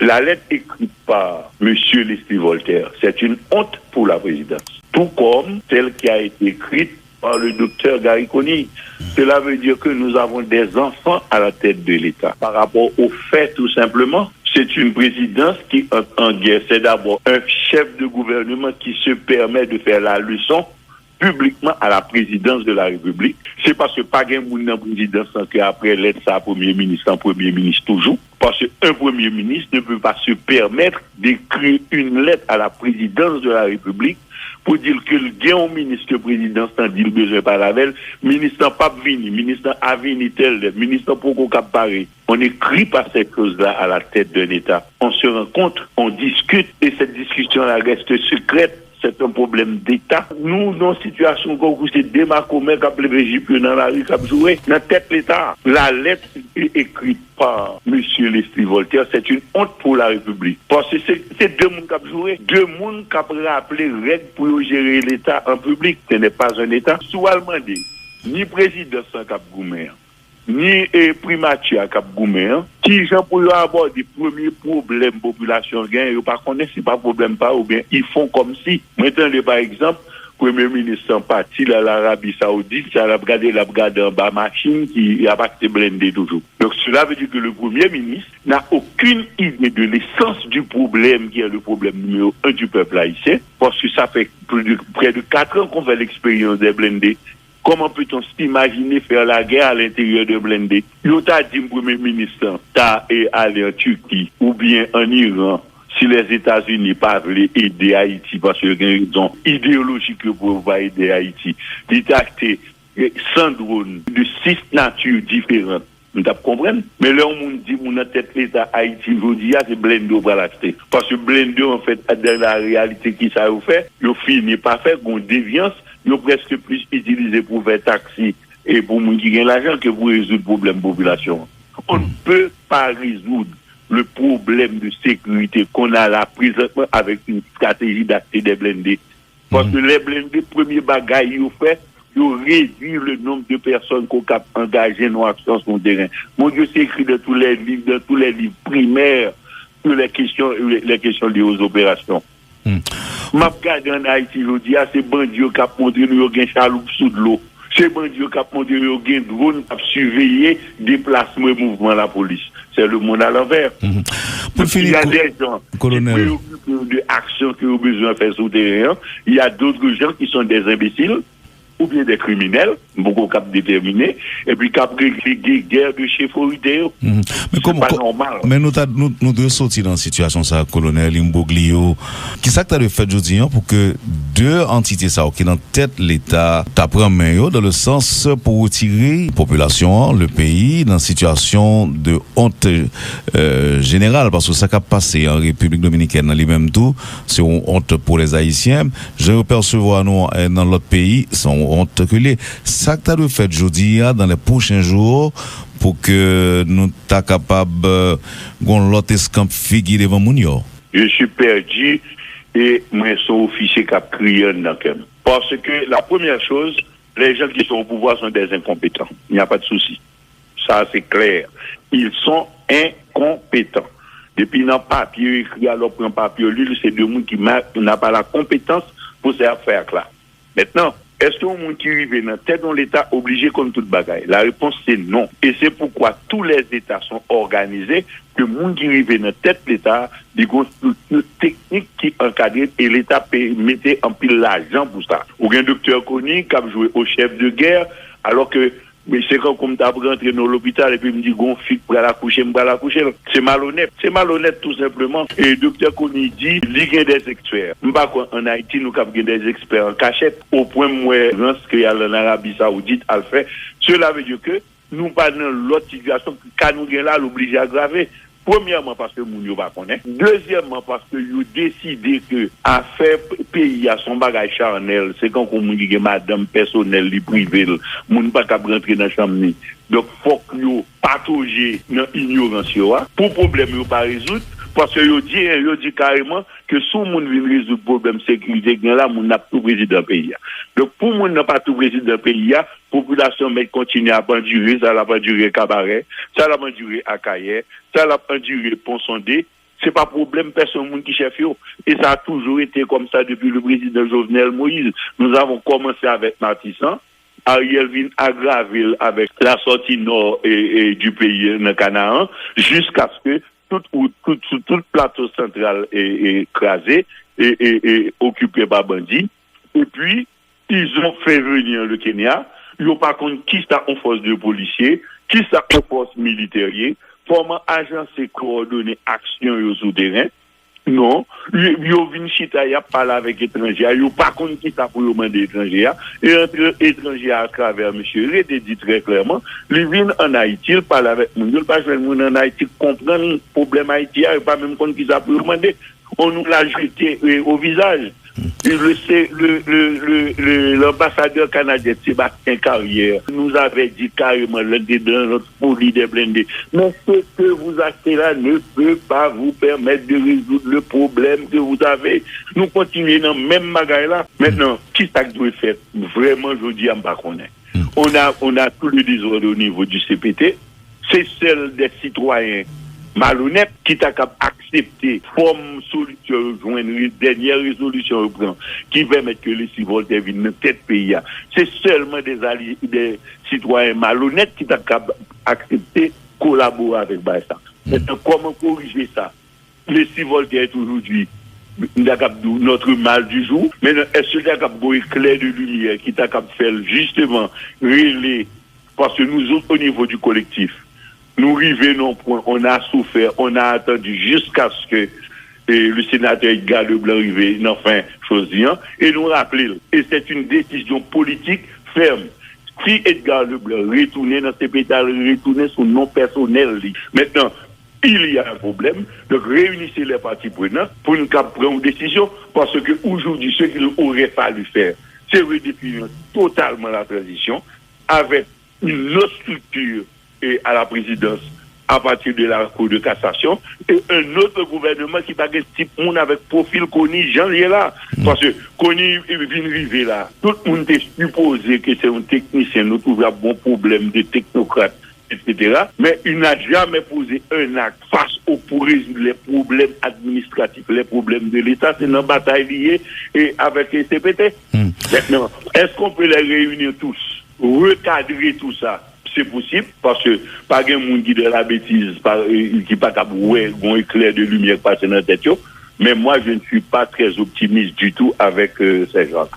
La lettre écrite par M. Leslie Voltaire, c'est une honte pour la présidence. Tout comme celle qui a été écrite par le docteur Gariconi. Cela veut dire que nous avons des enfants à la tête de l'État. Par rapport au fait, tout simplement, c'est une présidence qui est en guerre. C'est d'abord un chef de gouvernement qui se permet de faire la leçon publiquement à la présidence de la République. C'est parce que pas de monde dans la présidence qu'après l'être ça premier ministre en premier ministre toujours. Parce qu'un premier ministre ne peut pas se permettre d'écrire une lettre à la présidence de la République pour dire que le gain ministre que président s'en dit le besoin par la veille, ministre pas venu, ministre a venu tel, ministre pour qu'on parler. On n'écrit pas ces choses-là à la tête d'un État. On se rencontre, on discute et cette discussion-là reste secrète. C'est un problème d'État. Nous, dans une situation où c'est des macomènes qui appellent Brigitte dans la rue, qui ont joué, dans la tête de l'État. La lettre écrite par M. Leslie Voltaire, c'est une honte pour la République. Parce que c'est deux mondes qui ont joué, deux mondes qui ont rappelé règles pour gérer l'État en public. Ce n'est pas un État. Sous Allemagne, ni président sans Cap Goumer, ni primature Cap Goumer, qui gens pour aborder des premiers problèmes population gain, ils pas connaissent c'est pas problème pas ou bien ils font comme si maintenant par exemple premier ministre en parti à l'Arabie Saoudite, ça l'a regardé en bas machine qui a pas été blindé toujours. Donc cela veut dire que le premier ministre n'a aucune idée de l'essence du problème qui est le problème numéro 1 du peuple haïtien parce que ça fait près de 4 ans qu'on fait l'expérience des blindés. Comment peut-on s'imaginer faire la guerre à l'intérieur de blindés? Yo t'a dit le premier ministre t'as allé en Turquie ou bien en Iran si les États-Unis pas veulent aider Haïti parce qu'il y a une raison idéologique pour pas aider Haïti. Il t'a acheté 100 drones de 6 natures différentes. Vous comprenez? Mais là, on dit que notre tête l'État Haïti, aujourd'hui, c'est blindé pour l'acheter. Parce que blindé, en fait, dans la réalité qui ça vous fait, il finit pas faire qu'on déviance. Ils ont presque plus utilisé pour faire taxi et pour moun qui gagne l'argent que pour résoudre le problème de la population. On ne peut pas résoudre le problème de sécurité qu'on a là présentement avec une stratégie d'acheter des blindés. Parce que les blindés, premier bagage ils ont fait, ils ont réduit le nombre de personnes qu'on a engagées dans l'action sur le terrain. Mon Dieu, c'est écrit dans tous les livres primaires sur les questions liées aux opérations. M'a regardé en Haïti, je dis, c'est bandits qui ont montré nous une chaloupe sous de l'eau. C'est bandits qui ont montré nous un drone qui a surveillé déplacement et mouvement de la police. C'est le monde à l'envers. Il y a des gens qui préoccupent de actions qui ont besoin de faire sur le terrain. Il y a d'autres gens qui sont des imbéciles ou bien des criminels, beaucoup cap déterminés, et puis cap des guerres de chefferie. C'est pas normal. Mais nous devons sortir dans une situation, ça, colonel Imboglio. Qui ça que tu as fait aujourd'hui pour que deux entités, ça, qui dans tête l'État, t'apprend meilleur dans le sens pour retirer la population, le pays, dans une situation de honte générale, parce que ça qui a passé en République Dominicaine, dans les mêmes tout, c'est une honte pour les Haïtiens. Je percevoir nous dans l'autre pays, sont honte que les ça que tu as fait aujourd'hui dans les prochains jours pour que nous soyons capables de l'autre escamp figure devant Mounio. Je suis perdu et moi sont officiers qui crient dans le parce que la première chose, les gens qui sont au pouvoir sont des incompétents. Il n'y a pas de souci. Ça c'est clair. Ils sont incompétents. Depuis dans papier écrit alors prend papier lu, c'est deux monde qui n'a pas la compétence pour ces affaires là. Maintenant, est-ce que monde qui arrive dans tête dans l'État obligé comme toute bagaille? La réponse c'est non. Et c'est pourquoi tous les États sont organisés que monde qui arrive dans tête l'État, des structures techniques qui encadrent et l'État mettait en pile l'argent pour ça. Ou un docteur connu qui a joué au chef de guerre alors que mais c'est comme t'as rentré dans l'hôpital et puis me dit gon fit pour la coucher, c'est malhonnête. C'est malhonnête tout simplement. Et le docteur Koni dit il y a des experts. En Haïti nous avons des experts en cachette au point moi qu'il y a en Arabie Saoudite à le faire. Cela veut dire que nous pas dans l'autre situation quand nous là l'oblige à aggraver. Premièrement parce que Mounio va connaître. Deuxièmement parce que vous décidez que à faire pays à son bagage charnel, c'est quand on dit madame personnelle, li privé, moun pas capable rentrer dans chambre. Donc faut que vous patauger dans ignorance pour problème yo pas résoudre parce que yo dit carrément que sous moun vinn résoudre problème sécurité là moun n'a tout président pays. Donc pour moun n'a pas tout président pays, population mais continue à endurer, ça l'a pas durer cabaret, ça l'a pas durer à Caillé, ça l'a pas durer Pont-Sondé C'est pas problème personne monde qui chef yo. Et ça a toujours été comme ça depuis le président Jovenel Moïse. Nous avons commencé avec Matissan. Ariel vient aggraver avec la sortie nord et du pays dans Canaan jusqu'à ce que tout le plateau central est écrasé et occupé par bandits. Et puis, ils ont fait venir le Kenya. Ils n'ont pas compris qui ça en force de policiers, qui ça en force militaire, comment agencer coordonner action au souterrain. Non, yo vinn chita y a parlé avec étrangers, yo pas compte qui ça pour demander étrangers et entre étrangers à travers monsieur Rété dit très clairement, lui vinn en Haïti, il parle avec moun, il pas joindre moun en Haïti comprendre le problème haïtien, pas même compte qui ça pour demander. On nous l'a jeté au visage. L'ambassadeur canadien Sébastien Carrière nous avait dit carrément dans notre folie des blindés. Mais ce que vous achetez là ne peut pas vous permettre de résoudre le problème que vous avez. Nous continuons dans le même magasin là. Maintenant, qui ça doit faire? Vraiment, je dis à m'bakonnais. On a tout le désordre au niveau du CPT. C'est celle des citoyens malhonnête qui t'a accepté comme solution joindre une dernière résolution qui permet que les Voltaire viennent dans tête pays. C'est seulement des citoyens malhonnêtes qui t'a accepté collaborer avec ça. Maintenant, comment corriger ça? Les Voltaire est aujourd'hui notre mal du jour. Maintenant, est-ce qu'il y a un éclair de lumière qui t'a fait justement relayer, parce que nous autres au niveau du collectif, nous arrivons point, on a souffert, on a attendu jusqu'à ce que le sénateur Edgar Leblanc arrive, enfin, chose disant, et nous rappeler. Et c'est une décision politique ferme. Si Edgar Leblanc retournait dans ses pétales, retournait son nom personnel. Maintenant, il y a un problème. Donc, réunissez les parties prenantes pour nous prendre une décision, parce que aujourd'hui, ce qu'il aurait fallu faire, c'est redéfinir totalement la transition avec une autre structure et à la présidence à partir de la Cour de cassation et un autre gouvernement qui va être type monde avec profil Kony Jean est là parce que Kony vient arriver là tout le monde est supposé que c'est un technicien nous trouve un bon problème de technocrate etc. Mais il n'a jamais posé un acte face pour résoudre les problèmes administratifs, les problèmes de l'État. C'est une bataille liée et avec les CPT. Maintenant, est-ce qu'on peut les réunir tous, recadrer tout ça? C'est possible parce que pas un monde qui de la bêtise qui pas capable un éclair de lumière passer dans la tête. Mais moi je ne suis pas très optimiste du tout avec ces gens.